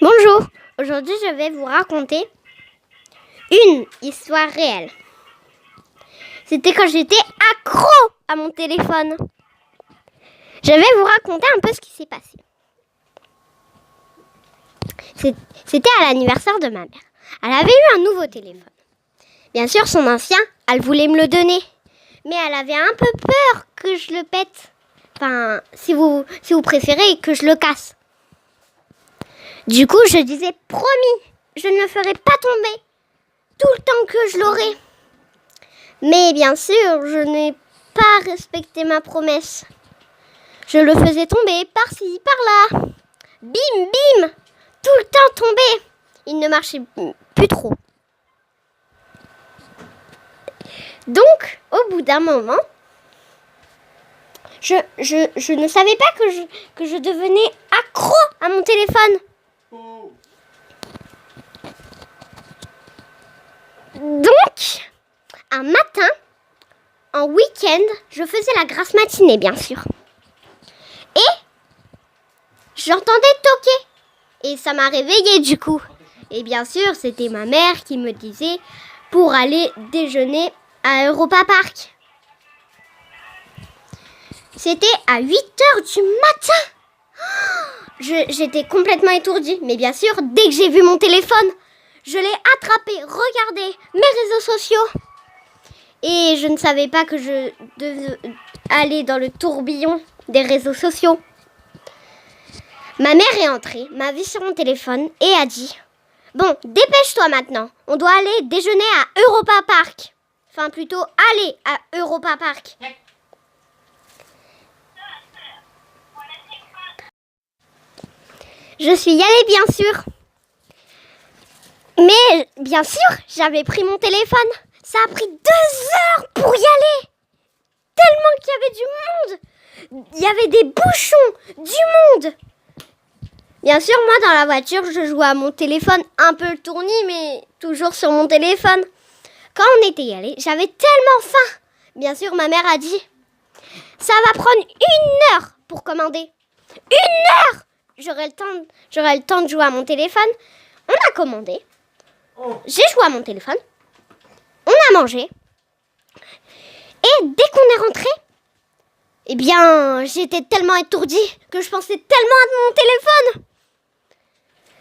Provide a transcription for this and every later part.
Bonjour, aujourd'hui je vais vous raconter une histoire réelle. C'était quand j'étais accro à mon téléphone. Je vais vous raconter un peu ce qui s'est passé. C'était à l'anniversaire de ma mère. Elle avait eu un nouveau téléphone. Bien sûr, son ancien, elle voulait me le donner. Mais elle avait un peu peur que je le pète. Enfin, si vous préférez, que je le casse. Du coup, je disais, promis, je ne le ferai pas tomber tout le temps que je l'aurai. Mais bien sûr, je n'ai pas respecté ma promesse. Je le faisais tomber par-ci, par-là. Bim, bim, tout le temps tombé. Il ne marchait plus trop. Donc, au bout d'un moment, je ne savais pas que je devenais accro à mon téléphone. Donc, un matin, en week-end, je faisais la grasse matinée, bien sûr. Et j'entendais toquer. Et ça m'a réveillée du coup. Et bien sûr, c'était ma mère qui me disait pour aller déjeuner à Europa Park. C'était à 8h du matin. J'étais complètement étourdie. Mais bien sûr, dès que j'ai vu mon téléphone, je l'ai attrapé, regardé mes réseaux sociaux. Et je ne savais pas que je devais aller dans le tourbillon des réseaux sociaux. Ma mère est entrée, m'a vu sur mon téléphone et a dit « Bon, dépêche-toi maintenant, on doit aller déjeuner à Europa Park. » Enfin, plutôt aller à Europa Park. Je suis y allée, bien sûr. Mais, bien sûr, j'avais pris mon téléphone. Ça a pris 2 heures pour y aller. Tellement qu'il y avait du monde. Il y avait des bouchons, du monde. Bien sûr, moi, dans la voiture, je jouais à mon téléphone, un peu tourné, mais toujours sur mon téléphone. Quand on était y allé, j'avais tellement faim. Bien sûr, ma mère a dit, ça va prendre 1 heure pour commander. 1 heure. J'aurai le temps de jouer à mon téléphone. On a commandé. J'ai joué à mon téléphone. On a mangé. Et dès qu'on est rentré, eh bien, j'étais tellement étourdie que je pensais tellement à mon téléphone.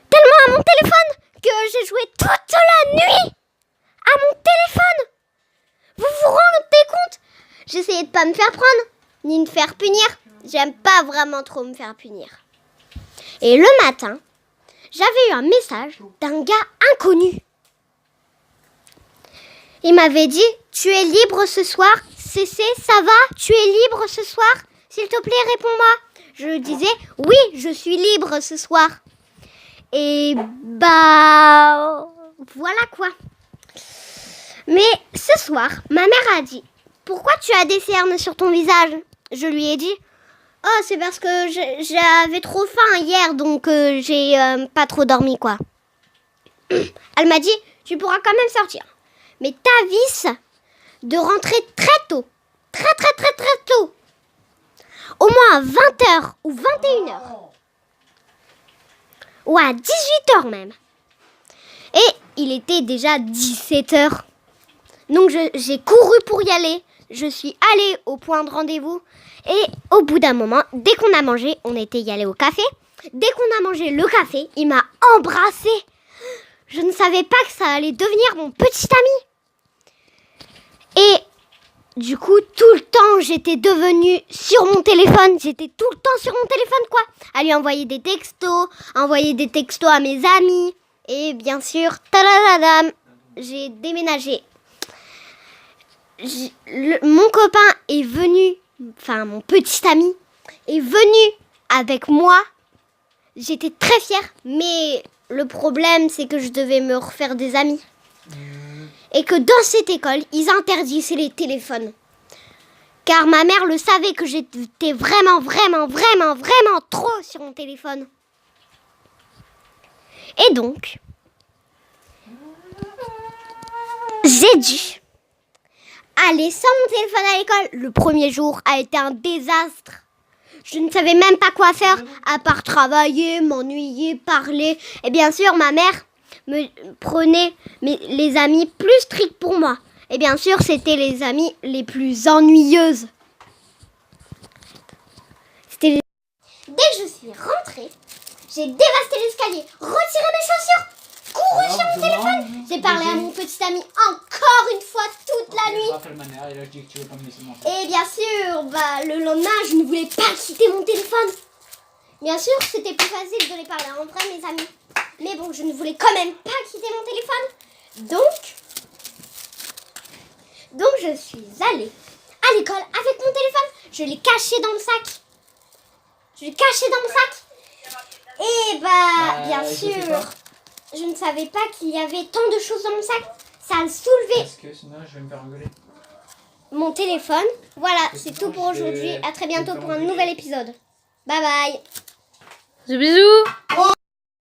Tellement à mon téléphone que j'ai joué toute la nuit à mon téléphone. Vous vous rendez compte? J'essayais de pas me faire prendre, ni me faire punir. J'aime pas vraiment trop me faire punir. Et le matin, j'avais eu un message d'un gars inconnu. Il m'avait dit, tu es libre ce soir? Cécé, ça va? Tu es libre ce soir? S'il te plaît, réponds-moi. Je disais, oui, je suis libre ce soir. Et voilà quoi. Mais ce soir, ma mère a dit, pourquoi tu as des cernes sur ton visage? Je lui ai dit, oh, c'est parce que j'avais trop faim hier, donc j'ai pas trop dormi, quoi. Elle m'a dit, tu pourras quand même sortir. Mais t'avises de rentrer très tôt. Très tôt. Au moins à 20h ou 21h. Ou à 18h même. Et il était déjà 17h. Donc j'ai couru pour y aller. Je suis allée au point de rendez-vous. Et au bout d'un moment, dès qu'on a mangé, on était y allé au café. Dès qu'on a mangé le café, il m'a embrassée. Je ne savais pas que ça allait devenir mon petit ami. Et du coup, tout le temps, j'étais devenue sur mon téléphone. J'étais tout le temps sur mon téléphone, quoi. À lui envoyer des textos à mes amis. Et bien sûr, tadadadam, j'ai déménagé. Mon copain est venu, enfin mon petit ami, est venu avec moi. J'étais très fière, mais le problème, c'est que je devais me refaire des amis. Et que dans cette école, ils interdisaient les téléphones. Car ma mère le savait que j'étais vraiment trop sur mon téléphone. Et donc, j'ai dû aller sans mon téléphone à l'école. Le premier jour a été un désastre. Je ne savais même pas quoi faire à part travailler, m'ennuyer, parler. Et bien sûr, ma mère me prenait les amis plus stricts pour moi. Et bien sûr, c'était les amis les plus ennuyeuses. Dès que je suis rentrée, j'ai dévasté l'escalier, retiré mes chaussures, couru sur mon téléphone. J'ai parlé à mon petit ami encore une fois toute la nuit. Et bien sûr, le lendemain, je ne voulais pas quitter mon téléphone. Bien sûr, c'était plus facile de les parler entre mes amis. Mais bon, je ne voulais quand même pas quitter mon téléphone. Donc je suis allée à l'école avec mon téléphone. Je l'ai caché dans le sac. Et bien sûr, je ne savais pas qu'il y avait tant de choses dans mon sac. Ça a soulevé. Parce que sinon, je vais me faire engueuler. Mon téléphone. Voilà, c'est tout pour aujourd'hui. À très bientôt pour un nouvel épisode. Bye bye. Bisous.